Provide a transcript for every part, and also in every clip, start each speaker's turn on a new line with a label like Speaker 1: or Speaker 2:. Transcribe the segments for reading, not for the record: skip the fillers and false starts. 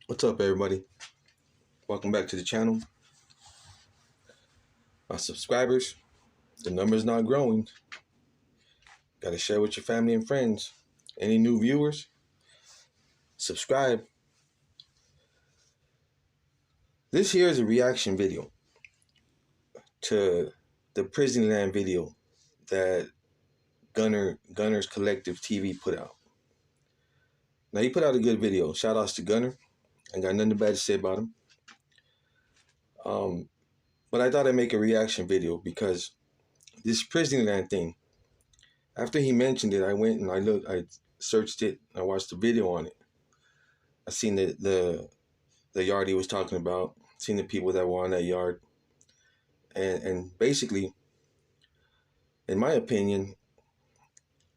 Speaker 1: What's up, everybody? Welcome back to the channel. My subscribers, the number's not growing. Got to share with your family and friends. Any new viewers, subscribe. This here is a reaction video to the Prisneyland video that Gunner's Collective TV put out. Now, he put out a good video. Shout outs to Gunner. I got nothing bad to say about him. But I thought I'd make a reaction video because this Prisneyland thing, after he mentioned it, I went and I searched it, I watched the video on it. I seen the yard he was talking about, seen the people that were on that yard. And basically, in my opinion,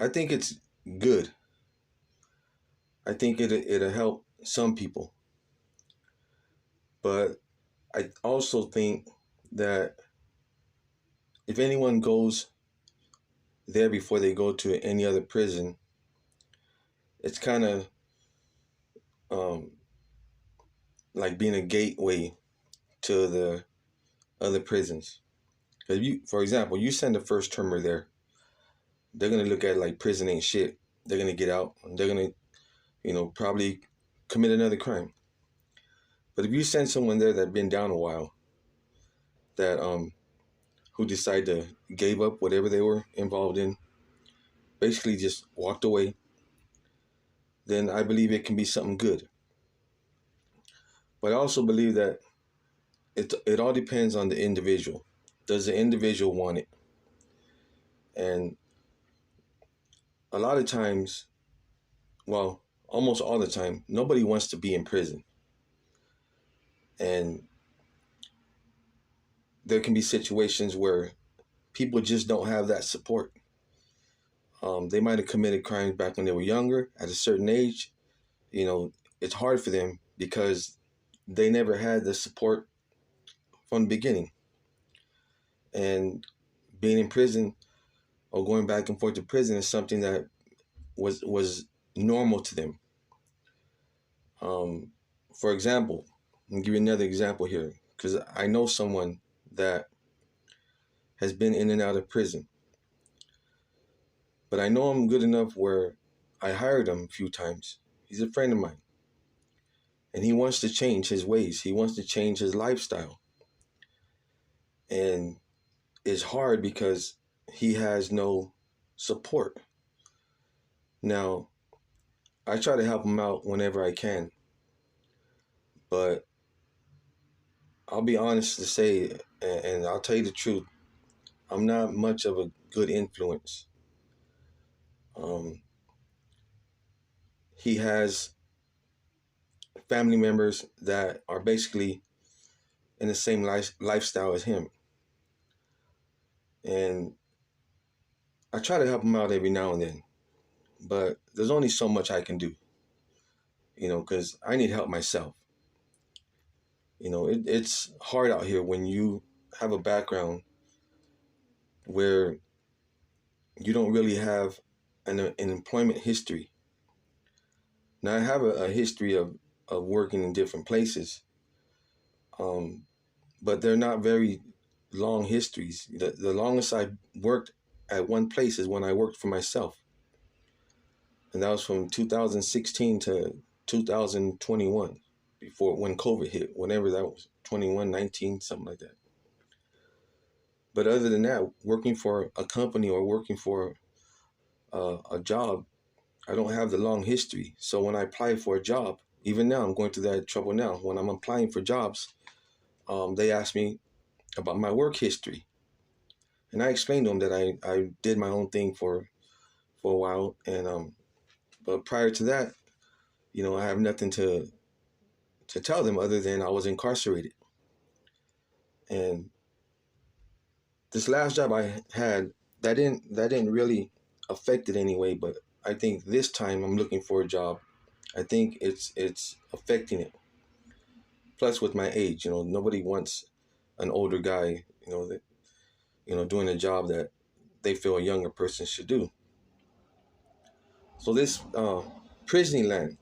Speaker 1: I think it's good. I think it'll help some people. But I also think that if anyone goes there before they go to any other prison, it's kind of like being a gateway to the other prisons. Because for example, you send a first termer there, they're gonna look at it like prison ain't shit. They're gonna get out and they're gonna, probably commit another crime. But if you send someone there that's been down a while, that who decided to gave up whatever they were involved in, basically just walked away, then I believe it can be something good. But I also believe that it all depends on the individual. Does the individual want it? And a lot of times, well, almost all the time, nobody wants to be in prison. And there can be situations where people just don't have that support. They might have committed crimes back when they were younger, at a certain age. It's hard for them because they never had the support from the beginning. And being in prison or going back and forth to prison is something that was normal to them. For example, I'll give you another example here, because I know someone that has been in and out of prison. But I know him good enough where I hired him a few times. He's a friend of mine. And he wants to change his ways. He wants to change his lifestyle. And it's hard because he has no support. Now, I try to help him out whenever I can. But I'll be honest to say, and I'll tell you the truth, I'm not much of a good influence. He has family members that are basically in the same lifestyle as him. And I try to help him out every now and then. But there's only so much I can do, because I need help myself. It's hard out here when you have a background where you don't really have an employment history. Now, I have a history of working in different places, but they're not very long histories. The longest I worked at one place is when I worked for myself. And that was from 2016 to 2021, when COVID hit, whenever that was, 21, 19, something like that. But other than that, working for a company or working for a job, I don't have the long history. So when I apply for a job, even now, I'm going through that trouble now. When I'm applying for jobs, they ask me about my work history. And I explained to them that I did my own thing for a while. And but prior to that, I have nothing to tell them other than I was incarcerated. And this last job I had, that didn't really affect it anyway, but I think this time I'm looking for a job. I think it's affecting it. Plus with my age, nobody wants an older guy, doing a job that they feel a younger person should do. So this Prisneyland,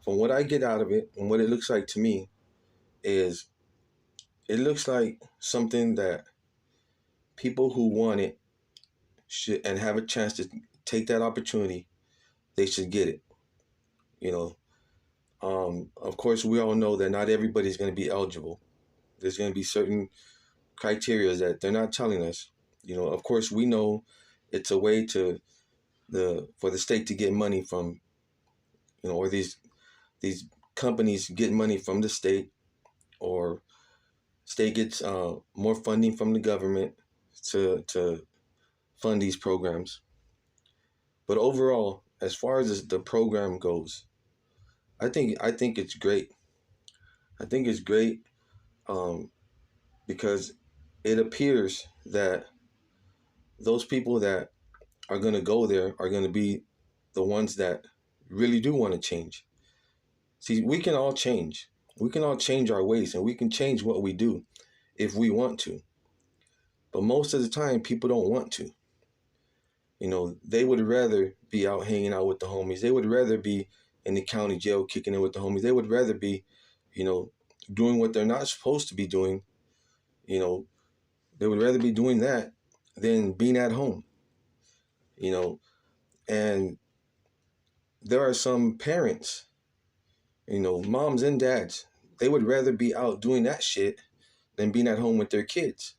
Speaker 1: from what I get out of it and what it looks like to me is it looks like something that people who want it should and have a chance to take that opportunity, they should get it. You know, of course, we all know that not everybody's going to be eligible. There's going to be certain criteria that they're not telling us. You know, of course, we know it's a way to for the state to get money from, you know, or these companies get money from the state, or state gets more funding from the government to fund these programs. But overall, as far as the program goes, I think it's great. I think it's great um, because it appears that those people that are going to go there are going to be the ones that really do want to change. See, we can all change. We can all change our ways, and we can change what we do if we want to. But most of the time, people don't want to. You know, they would rather be out hanging out with the homies. They would rather be in the county jail kicking it with the homies. They would rather be, you know, doing what they're not supposed to be doing. You know, they would rather be doing that than being at home. You know, and there are some parents, you know, moms and dads, they would rather be out doing that shit than being at home with their kids.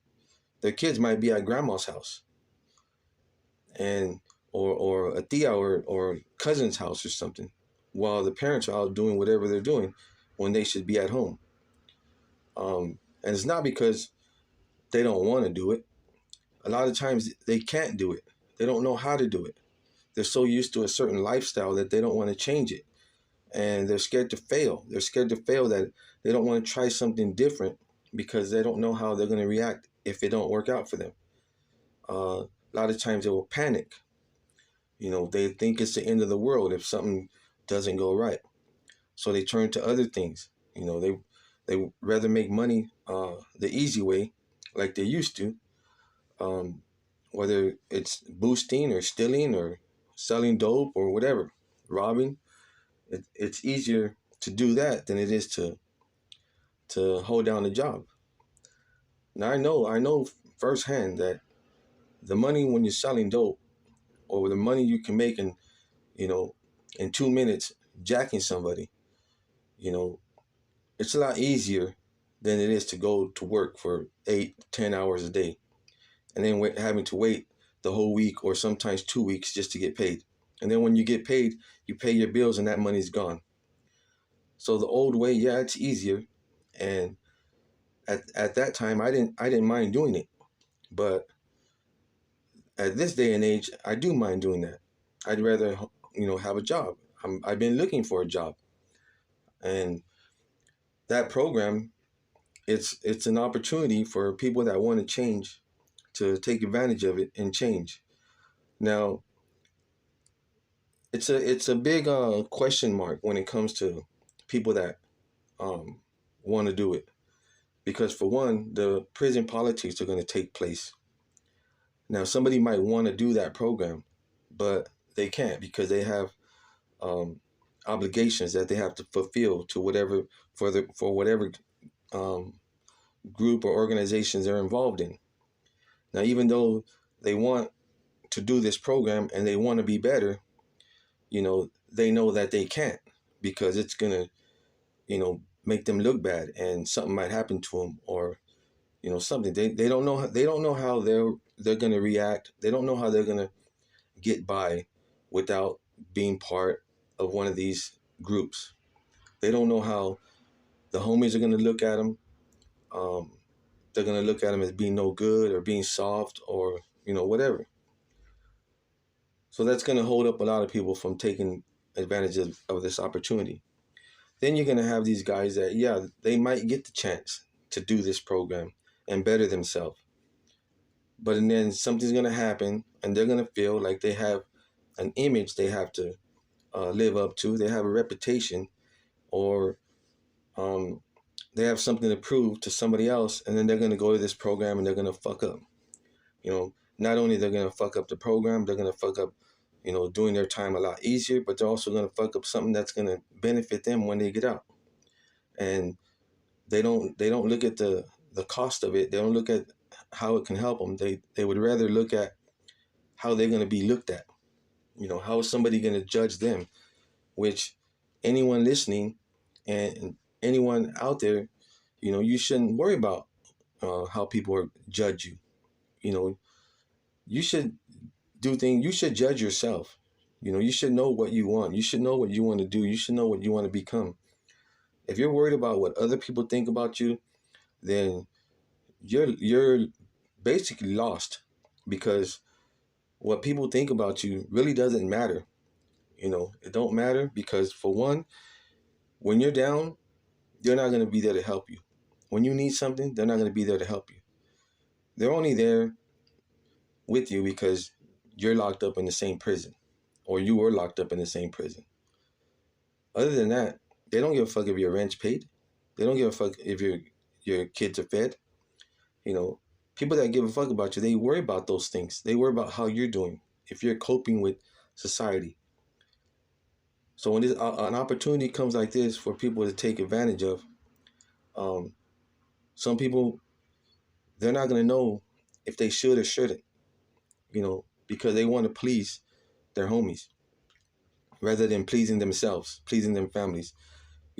Speaker 1: Their kids might be at grandma's house and or a tia or cousin's house or something, while the parents are out doing whatever they're doing when they should be at home. And it's not because they don't want to do it. A lot of times they can't do it. They don't know how to do it. They're so used to a certain lifestyle that they don't want to change it. And they're scared to fail. They're scared to fail that they don't want to try something different because they don't know how they're going to react if it don't work out for them. A lot of times they will panic. You know, they think it's the end of the world if something doesn't go right. So they turn to other things. You know, they rather make money the easy way, like they used to, um, whether it's boosting or stealing or selling dope or whatever, robbing. It's easier to do that than it is to hold down a job. Now I know firsthand that the money when you're selling dope, or the money you can make in, you know, in 2 minutes jacking somebody, you know, it's a lot easier than it is to go to work for 8, 10 hours a day, and then having to wait the whole week or sometimes 2 weeks just to get paid. And then when you get paid, you pay your bills and that money's gone. So the old way, yeah, it's easier. And at that time, I didn't mind doing it. But at this day and age, I do mind doing that. I'd rather, you know, have a job. I've been looking for a job, and that program, it's an opportunity for people that want to change to take advantage of it and change. Now, it's a big question mark when it comes to people that um, want to do it, because for one, the prison politics are going to take place. Now, somebody might want to do that program, but they can't because they have um, obligations that they have to fulfill to whatever for whatever um, group or organizations they're involved in. Now, even though they want to do this program and they want to be better, you know, they know that they can't because it's gonna, you know, make them look bad and something might happen to them, or you know, something they don't know how they're gonna react. They don't know how they're gonna get by without being part of one of these groups. They don't know how the homies are gonna look at them. Um, they're gonna look at them as being no good or being soft or, you know, whatever. So that's gonna hold up a lot of people from taking advantage of this opportunity. Then you're gonna have these guys that, yeah, they might get the chance to do this program and better themselves, but and then something's gonna happen, and they're gonna feel like they have an image they have to live up to. They have a reputation, or um, they have something to prove to somebody else, and then they're gonna go to this program and they're gonna fuck up. You know, not only they're gonna fuck up the program, they're gonna fuck up doing their time a lot easier, but they're also going to fuck up something that's going to benefit them when they get out. And they don't look at the cost of it. They don't look at how it can help them. They would rather look at how they're going to be looked at. How is somebody going to judge them? Which anyone listening and anyone out there, you shouldn't worry about how people judge you. You should do things. You should judge yourself. You should know what you want. You should know what you want to do. You should know what you want to become. If you're worried about what other people think about you, then you're basically lost, because what people think about you really doesn't matter. It don't matter, because for one, when you're down, they're not going to be there to help you. When you need something, they're not going to be there to help you. They're only there with you because you're locked up in the same prison, or you were locked up in the same prison. Other than that, they don't give a fuck if your rent's paid. They don't give a fuck if your kids are fed. People that give a fuck about you, they worry about those things. They worry about how you're doing, if you're coping with society. So when an opportunity comes like this for people to take advantage of, some people, they're not going to know if they should or shouldn't, because they want to please their homies rather than pleasing themselves, pleasing their families.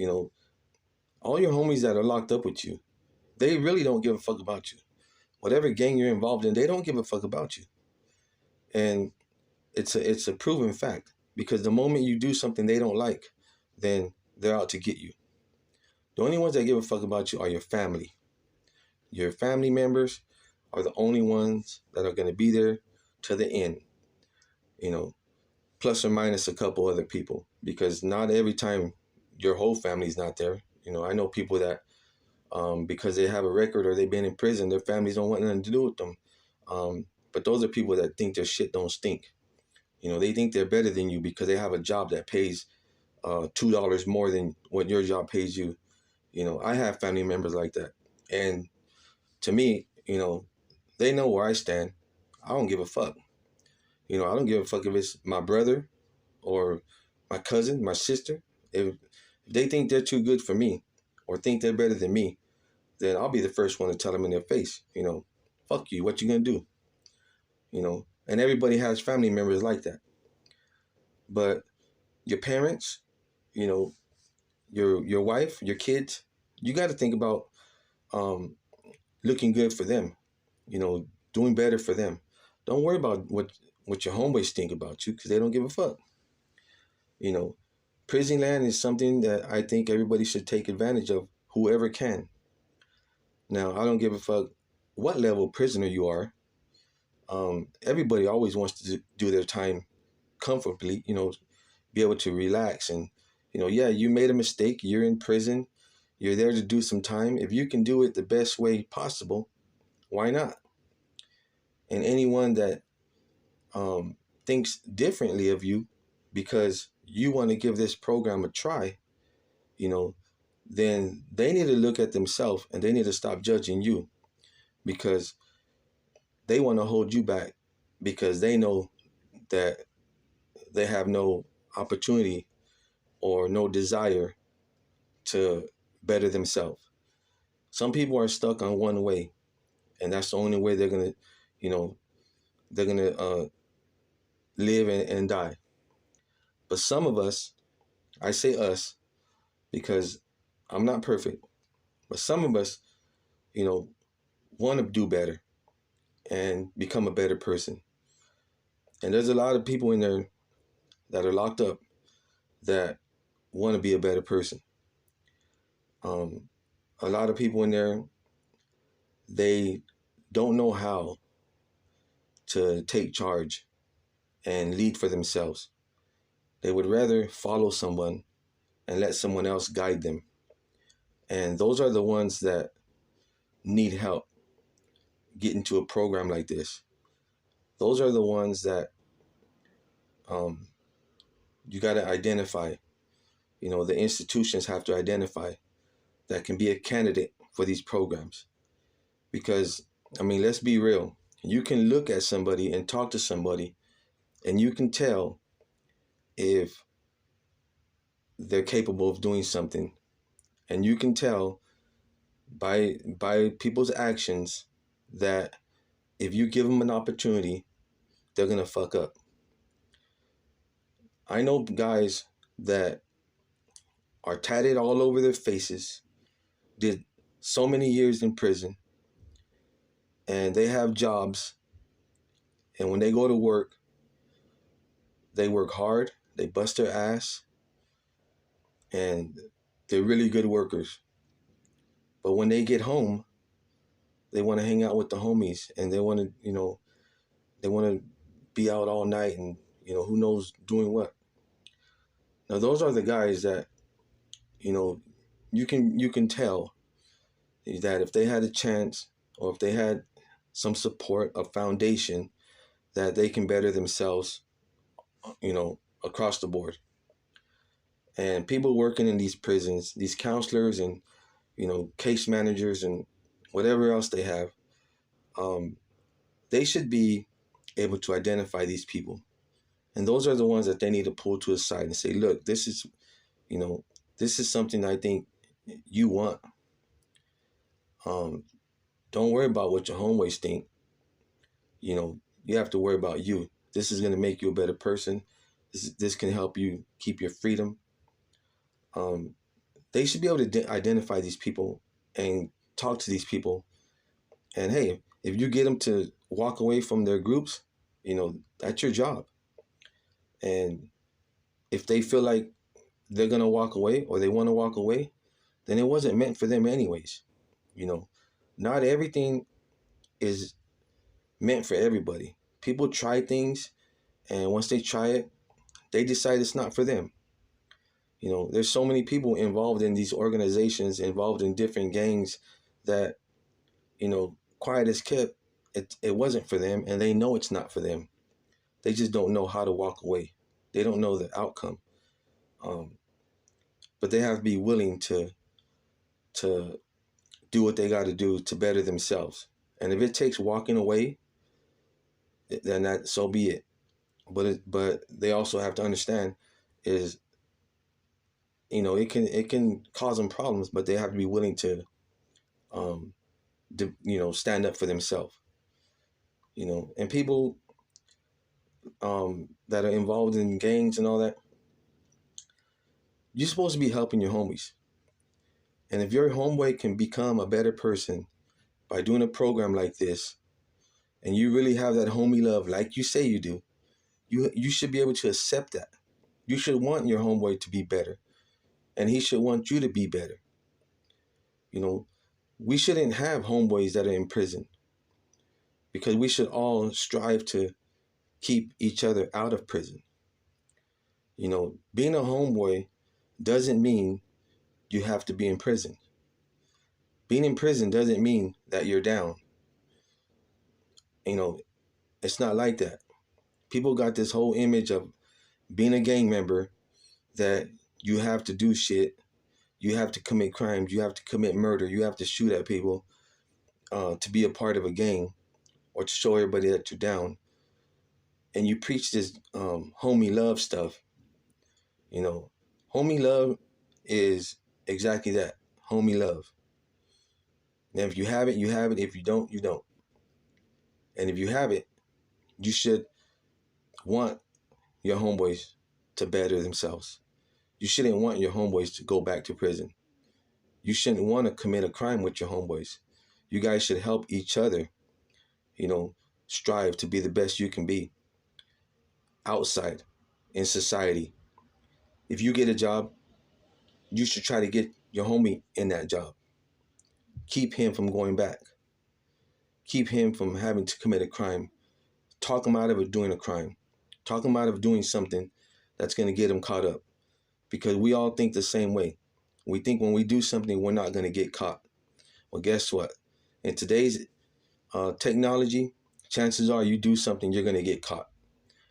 Speaker 1: All your homies that are locked up with you, they really don't give a fuck about you. Whatever gang you're involved in, they don't give a fuck about you. And it's a proven fact, because the moment you do something they don't like, then they're out to get you. The only ones that give a fuck about you are your family. Your family members are the only ones that are going to be there to the end, plus or minus a couple other people, because not every time your whole family's not there. I know people that, because they have a record or they've been in prison, their families don't want nothing to do with them. But those are people that think their shit don't stink. They think they're better than you because they have a job that pays $2 more than what your job pays you. I have family members like that. And to me, they know where I stand. I don't give a fuck. I don't give a fuck if it's my brother or my cousin, my sister. If they think they're too good for me or think they're better than me, then I'll be the first one to tell them in their face, fuck you, what you gonna do? And everybody has family members like that. But your parents, your wife, your kids, you got to think about looking good for them, doing better for them. Don't worry about what your homeboys think about you, because they don't give a fuck. Prisonland is something that I think everybody should take advantage of, whoever can. Now, I don't give a fuck what level prisoner you are. Everybody always wants to do their time comfortably, be able to relax. And, yeah, you made a mistake. You're in prison. You're there to do some time. If you can do it the best way possible, why not? And anyone that thinks differently of you because you want to give this program a try, then they need to look at themselves and they need to stop judging you, because they want to hold you back because they know that they have no opportunity or no desire to better themselves. Some people are stuck on one way, and that's the only way they're gonna, live and die. But some of us, I say us because I'm not perfect, but some of us, want to do better and become a better person. And there's a lot of people in there that are locked up that want to be a better person. A lot of people in there, they don't know how to take charge and lead for themselves. They would rather follow someone and let someone else guide them. And those are the ones that need help get into a program like this. Those are the ones that you got to identify. The institutions have to identify that can be a candidate for these programs. Because, let's be real. You can look at somebody and talk to somebody And you can tell if they're capable of doing something. And you can tell by people's actions that if you give them an opportunity, they're gonna fuck up. I know guys that are tatted all over their faces, did so many years in prison, and they have jobs, and when they go to work, they work hard, they bust their ass, and they're really good workers. But when they get home, they want to hang out with the homies, and they want to, they want to be out all night, and who knows doing what. Now those are the guys that you know you can tell that if they had a chance, or if they had some support, a foundation, that they can better themselves, across the board. And people working in these prisons, these counselors and case managers and whatever else they have, um, they should be able to identify these people, and those are the ones that they need to pull to a side and say, look, you know this is something I think you want. um, don't worry about what your homeboys think. You have to worry about you. This is going to make you a better person. This can help you keep your freedom. um, they should be able to identify these people and talk to these people. And hey, if you get them to walk away from their groups, that's your job. And if they feel like they're going to walk away, or they want to walk away, then it wasn't meant for them anyways. You know, not everything is meant for everybody. People try things, and once they try it, they decide it's not for them. There's so many people involved in these organizations, involved in different gangs, that, quiet as kept, it wasn't for them, and they know it's not for them. They just don't know how to walk away. They don't know the outcome. Um, but they have to be willing to do what they got to do to better themselves. And if it takes walking away, then that so be it. But they also have to understand is, it can cause them problems, but they have to be willing to um stand up for themselves. And people that are involved in gangs and all that, you're supposed to be helping your homies. And if your homeboy can become a better person by doing a program like this, and you really have that homie love like you say you do, you should be able to accept that. You should want your homeboy to be better, and he should want you to be better. You know, we shouldn't have homeboys that are in prison, because we should all strive to keep each other out of prison. Being a homeboy doesn't mean you have to be in prison. Being in prison doesn't mean that you're down. You know, it's not like that. People got this whole image of being a gang member, that you have to do shit, you have to commit crimes, you have to commit murder, you have to shoot at people to be a part of a gang, or to show everybody that you're down. And you preach this homie love stuff. Homie love is exactly that, homie love. Now, if you have it, you have it. If you don't, you don't. And if you have it, you should want your homeboys to better themselves. You shouldn't want your homeboys to go back to prison. You shouldn't want to commit a crime with your homeboys. You guys should help each other, strive to be the best you can be outside in society. If you get a job, you should try to get your homie in that job. Keep him from going back. Keep him from having to commit a crime. Talk him out of doing a crime. Talk him out of doing something that's going to get him caught up. Because we all think the same way. We think when we do something, we're not going to get caught. Well, guess what? In today's technology, chances are you do something, you're going to get caught.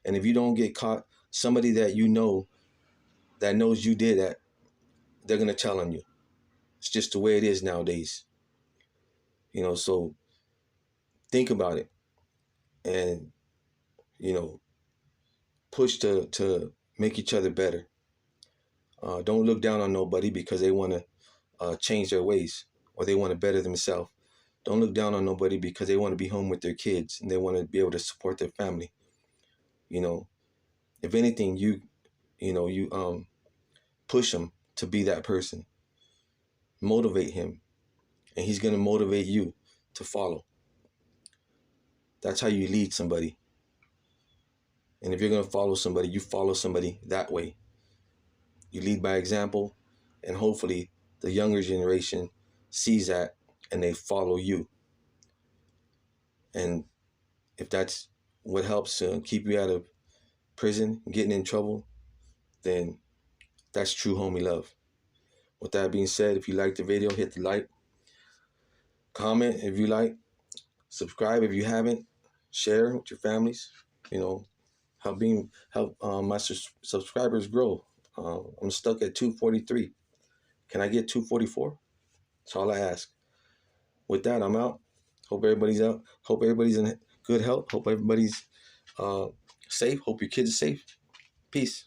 Speaker 1: And if you don't get caught, somebody that that knows you did that, they're going to tell on you. It's just the way it is nowadays. So think about it. And, push to make each other better. Don't look down on nobody because they want to change their ways or they want to better themselves. Don't look down on nobody because they want to be home with their kids and they want to be able to support their family. You know, if anything, you push him to be that person. Motivate him, and he's gonna motivate you to follow. That's how you lead somebody. And if you're gonna follow somebody, you follow somebody that way. You lead by example, and hopefully the younger generation sees that and they follow you. And if that's what helps to keep you out of prison, getting in trouble, then that's true homie love. With that being said, if you liked the video, hit the like, comment if you like, subscribe if you haven't, share with your families. You know, help my subscribers grow. I'm stuck at 243. Can I get 244? That's all I ask. With that, I'm out. Hope everybody's out. Hope everybody's in good health. Hope everybody's safe. Hope your kids are safe. Peace.